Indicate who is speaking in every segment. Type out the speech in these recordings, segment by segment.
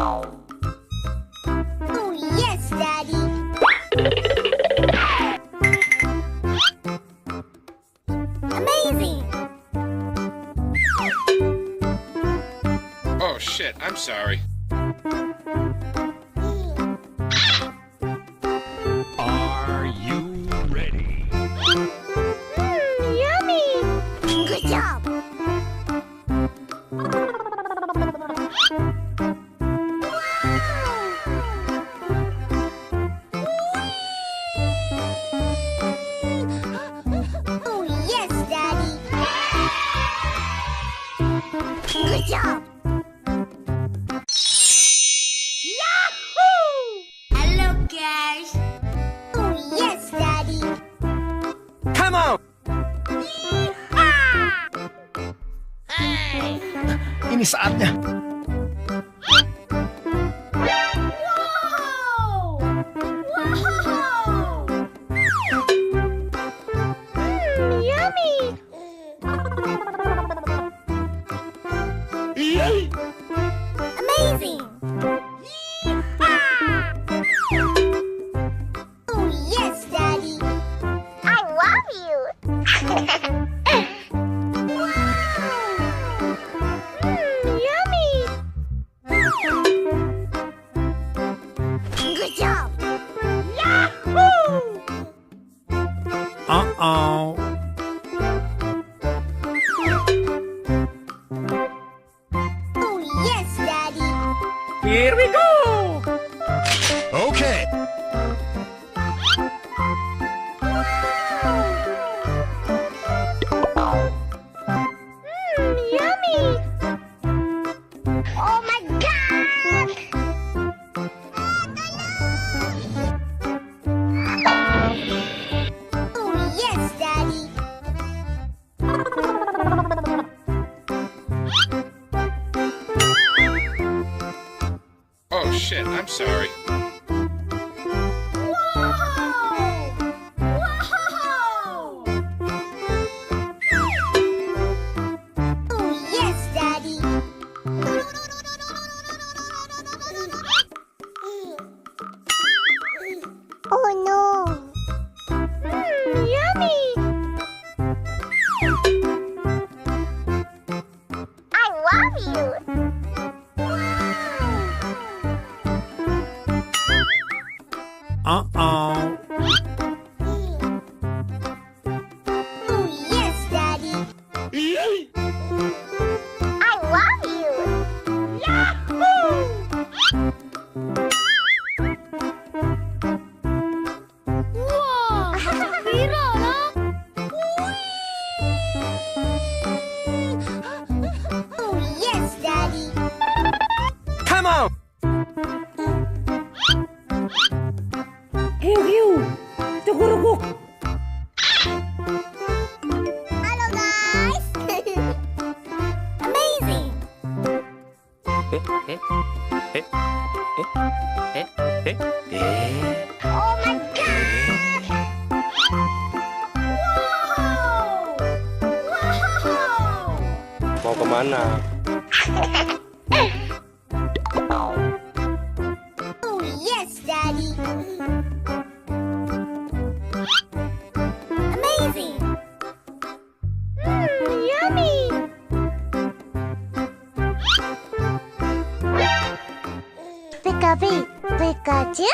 Speaker 1: Oh, yes, Daddy. Amazing.
Speaker 2: Oh shit, I'm sorry.
Speaker 3: Are you ready?
Speaker 1: Yummy. Good job. Oh, yes, Daddy. Good job. Yahoo! Hello, guys. Oh, yes, Daddy.
Speaker 4: Come on!
Speaker 1: Yeehaw! Hey!
Speaker 4: Ini saatnya.
Speaker 1: Wow! Wow! Yummy! Amazing! Yeehaw! Oh, yes, Daddy. I love you. Yummy! Good job. Yahoo!
Speaker 4: Uh-oh.
Speaker 1: Oh, yes, Daddy.
Speaker 4: Here we go!
Speaker 3: Okay.
Speaker 1: Yummy! Oh my God! Oh yes, Daddy!
Speaker 2: Oh shit, I'm sorry.
Speaker 1: Whoa! Whoa! Oh yes, Daddy! Oh no! Yummy! I love you!
Speaker 4: Uh-oh.
Speaker 1: Oh yes, Daddy! I love you! Yahoo! Wow! Biro, no? Oh yes, Daddy!
Speaker 4: Come on! Tugurugok!
Speaker 1: Hello, guys! Amazing! Oh my God! Wow!
Speaker 4: Mau kemana?
Speaker 1: Oh yes, Daddy! Amazing! Yummy! Pika-pee, Pikachu?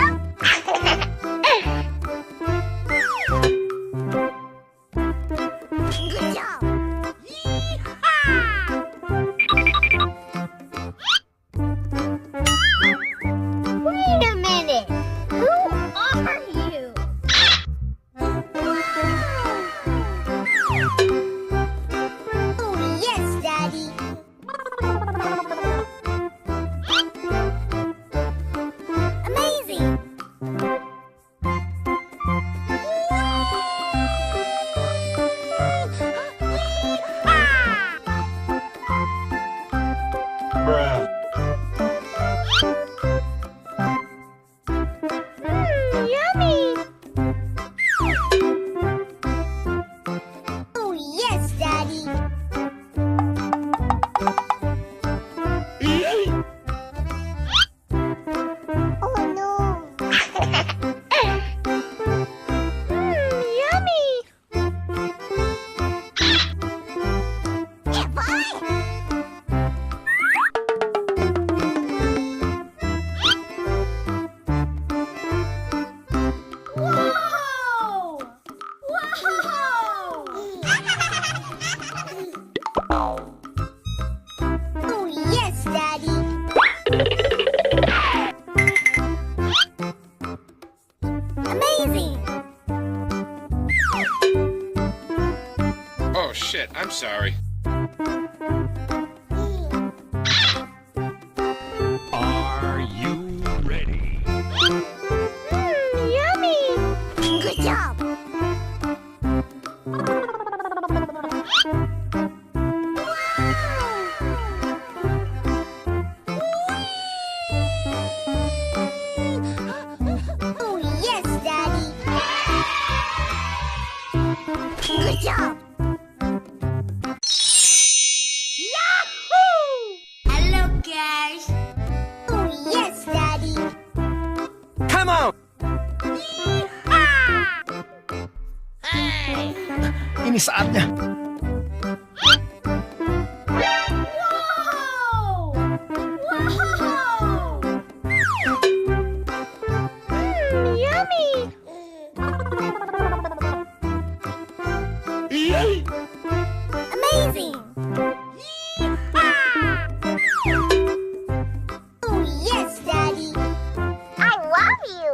Speaker 1: Good job! Yeehaw! Wait a minute! Who are you? Oh yes, Daddy! Amazing! Amazing!
Speaker 2: Oh shit, I'm sorry.
Speaker 3: Are you ready?
Speaker 1: Yummy! Good job! Oh, yes, Daddy! Good job! Yahoo! Hello, guys! Oh, yes, Daddy!
Speaker 4: Come on!
Speaker 1: Hey!
Speaker 5: Ini saatnya.
Speaker 1: Wow! Wow! Yummy! Amazing! Oh, yes, Daddy! I love you!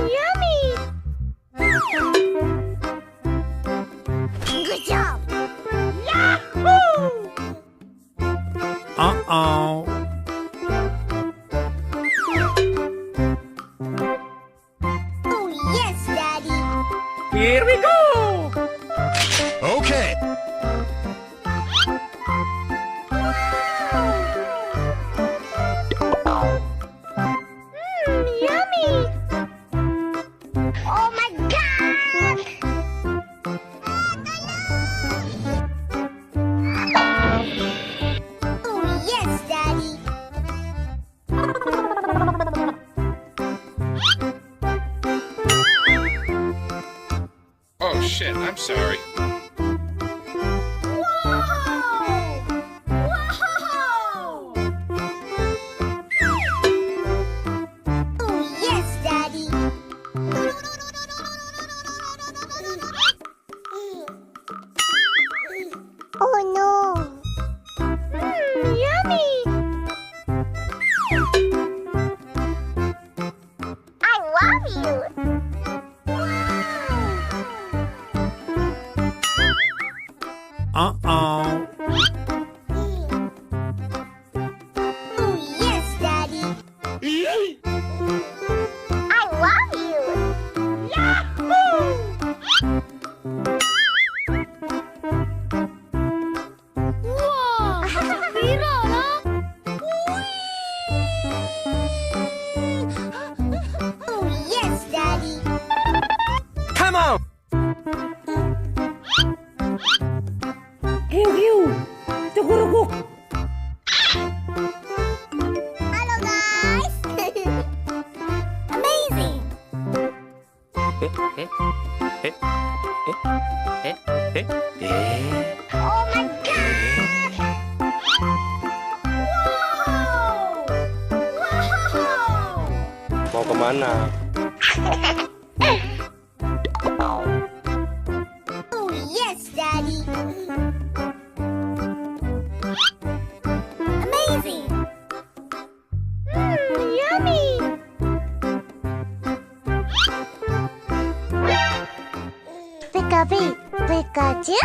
Speaker 1: Yummy! Good job! Yahoo!
Speaker 4: Uh-oh.
Speaker 1: Oh, yes, Daddy!
Speaker 4: Here we go!
Speaker 5: Okay.
Speaker 1: Yummy! Oh my God! Oh yes, Daddy!
Speaker 2: Oh shit, I'm sorry.
Speaker 1: Whoa! Whoa! Oh yes, Daddy! Oh no! Yummy! I love you!
Speaker 4: Uh-oh.
Speaker 1: Oh yes, Daddy! I love you! Yahoo! Wow! Biro loh! Oh yes, Daddy!
Speaker 4: Come on! Hiu-hiu! Tukuruguk!
Speaker 1: Hello, guys! Amazing! Oh my God! Wow! Wow!
Speaker 4: Mau kemana?
Speaker 1: Oh yes, Daddy! Amazing! Yummy! Pikachu! Pikachu?